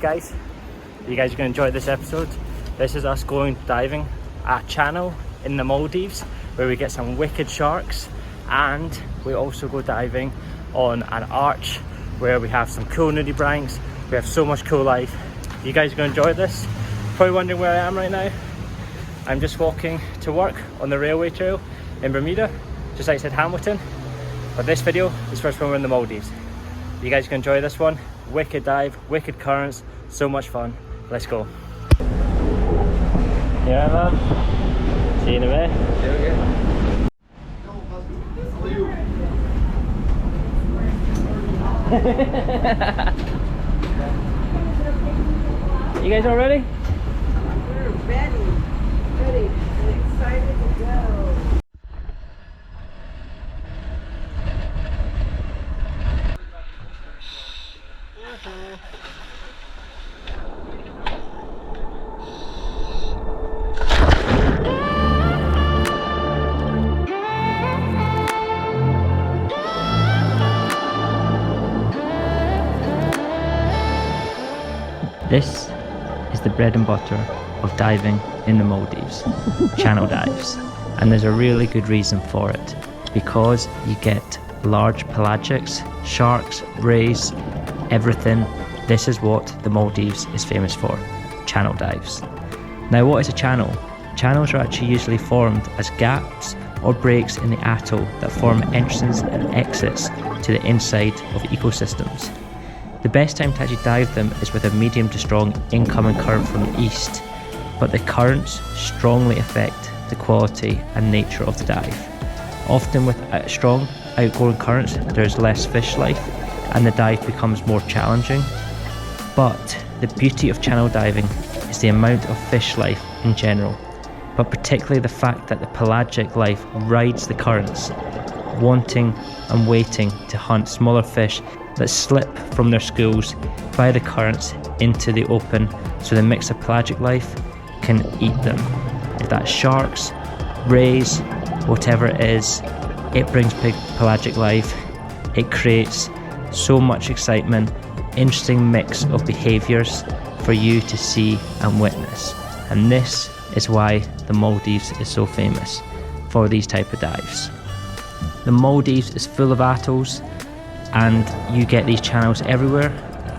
guys, you guys are going to enjoy this episode. This is us going diving at a channel in the Maldives where we get some wicked sharks, and we also go diving on an arch where we have some cool nudibranchs. We have so much cool life. You guys are going to enjoy this. Probably wondering where I am right now. I'm just walking to work on the railway trail in Bermuda, just outside Hamilton. But this video is first when we're in the Maldives. You guys can enjoy this one. Wicked dive, wicked currents, so much fun. Let's go. Yeah, man. See you in a bit. You guys all ready? We're ready and excited to go. This is the bread and butter of diving in the Maldives, channel dives. And there's a really good reason for it, because you get large pelagics, sharks, rays, everything. This is what the Maldives is famous for, channel dives. Now, what is a channel? Channels are actually usually formed as gaps or breaks in the atoll that form entrances and exits to the inside of ecosystems. The best time to actually dive them is with a medium to strong incoming current from the east, but the currents strongly affect the quality and nature of the dive. Often with strong outgoing currents, there's less fish life and the dive becomes more challenging. But the beauty of channel diving is the amount of fish life in general, but particularly the fact that the pelagic life rides the currents, wanting and waiting to hunt smaller fish that slip from their schools by the currents into the open, so the mix of pelagic life can eat them. If that's sharks, rays, whatever it is, it brings big pelagic life. It creates so much excitement, interesting mix of behaviours for you to see and witness. And this is why the Maldives is so famous for these type of dives. The Maldives is full of atolls, and you get these channels everywhere.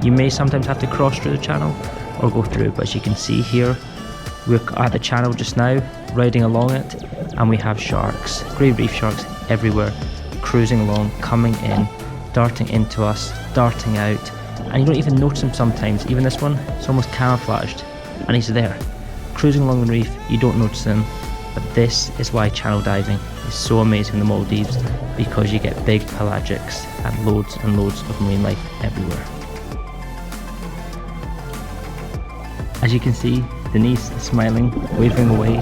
You may sometimes have to cross through the channel or go through, but as you can see here, we're at the channel just now, riding along it, and we have sharks, grey reef sharks everywhere, cruising along, coming in, darting into us, darting out, and you don't even notice them sometimes. Even this one, it's almost camouflaged, and he's there, cruising along the reef. You don't notice him, but this is why channel diving is so amazing in the Maldives, because you get big pelagics and loads of marine life everywhere. As you can see, Denise is smiling, waving away,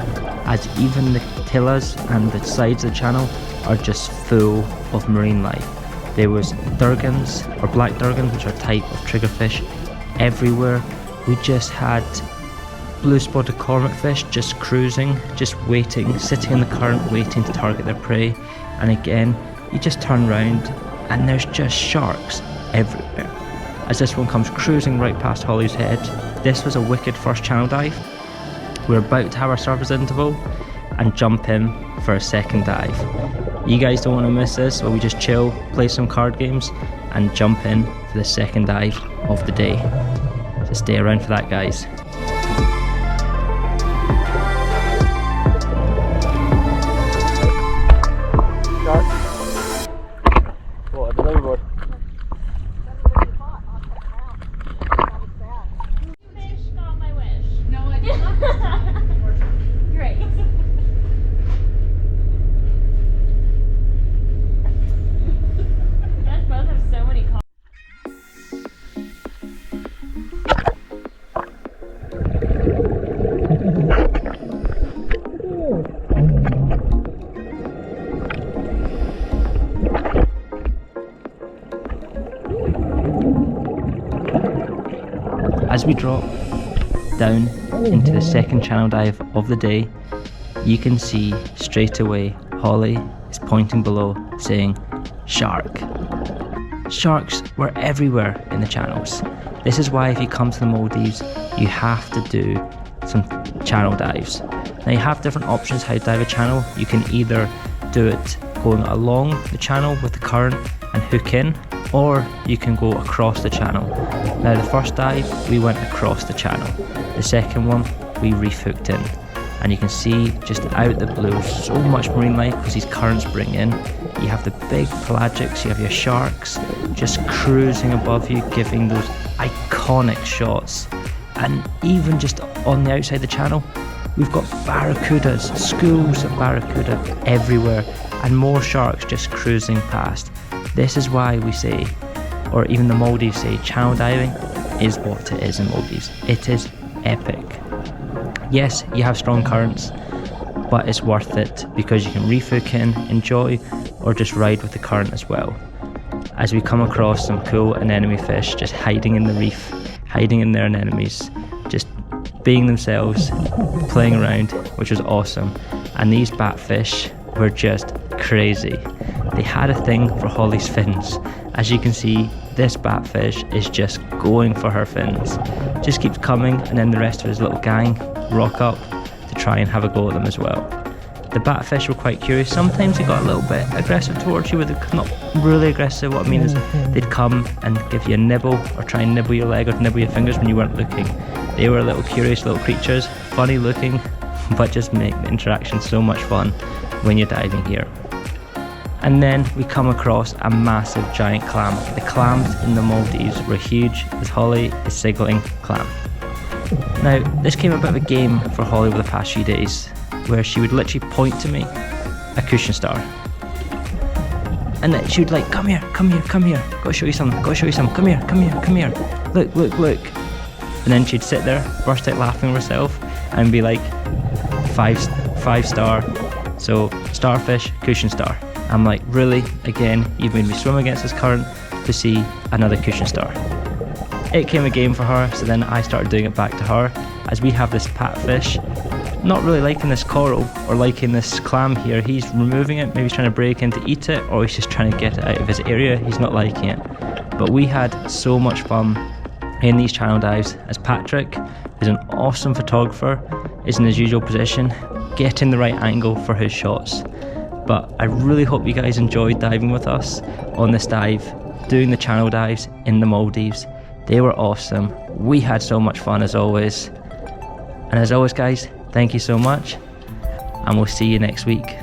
as even the tillas and the sides of the channel are just full of marine life. There was durgans, or black durgans, which are a type of triggerfish, everywhere. We just had blue spotted cormorant fish just cruising, just waiting, sitting in the current, waiting to target their prey. And again, you just turn around and there's just sharks everywhere. As this one comes cruising right past Holly's head. This was a wicked first channel dive. We're about to have our surface interval and jump in for a second dive. You guys don't want to miss this, where we just chill, play some card games and jump in for the second dive of the day. So stay around for that, guys. As we drop down into the second channel dive of the day, you can see straight away Holly is pointing below saying shark. Sharks were everywhere in the channels. This is why if you come to the Maldives, you have to do some channel dives. Now you have different options how to dive a channel. You can either do it going along the channel with the current and hook in, or you can go across the channel. Now the first dive, we went across the channel. The second one, we reef hooked in. And you can see just out the blue, so much marine life because these currents bring in. You have the big pelagics, you have your sharks just cruising above you, giving those iconic shots. And even just on the outside the channel, we've got barracudas, schools of barracuda everywhere, and more sharks just cruising past. This is why we say, or even the Maldives say, channel diving is what it is in Maldives. It is epic. Yes, you have strong currents, but it's worth it because you can reef hook in, enjoy, or just ride with the current as well. As we come across some cool anemone fish just hiding in the reef, hiding in their anemones, just being themselves, playing around, which was awesome. And these batfish were just crazy. They had a thing for Holly's fins. As you can see, this batfish is just going for her fins. Just keeps coming, and then the rest of his little gang rock up to try and have a go at them as well. The batfish were quite curious. Sometimes they got a little bit aggressive towards you, but they're not really aggressive. What I mean is they'd come and give you a nibble or try and nibble your leg or nibble your fingers when you weren't looking. They were little curious little creatures, funny looking, but just make the interaction so much fun when you're diving here. And then we come across a massive giant clam. The clams in the Maldives were huge, as Holly is signaling clam. Now, this came a bit of a game for Holly over the past few days, where she would literally point to me, a cushion star. And then she would like, come here, come here, come here, gotta show you something, gotta show you something, come here, come here, come here, look, look, look. And then she'd sit there, burst out laughing herself, and be like, five star, so starfish, cushion star. I'm like, really? Again, you've made me swim against this current to see another cushion star. It came a game for her, so then I started doing it back to her, as we have this patfish, not really liking this coral or liking this clam here. He's removing it, maybe he's trying to break in to eat it, or he's just trying to get it out of his area. He's not liking it. But we had so much fun in these channel dives, as Patrick is an awesome photographer, is in his usual position, getting the right angle for his shots. But I really hope you guys enjoyed diving with us on this dive, doing the channel dives in the Maldives. They were awesome. We had so much fun as always. And as always guys, thank you so much, and we'll see you next week.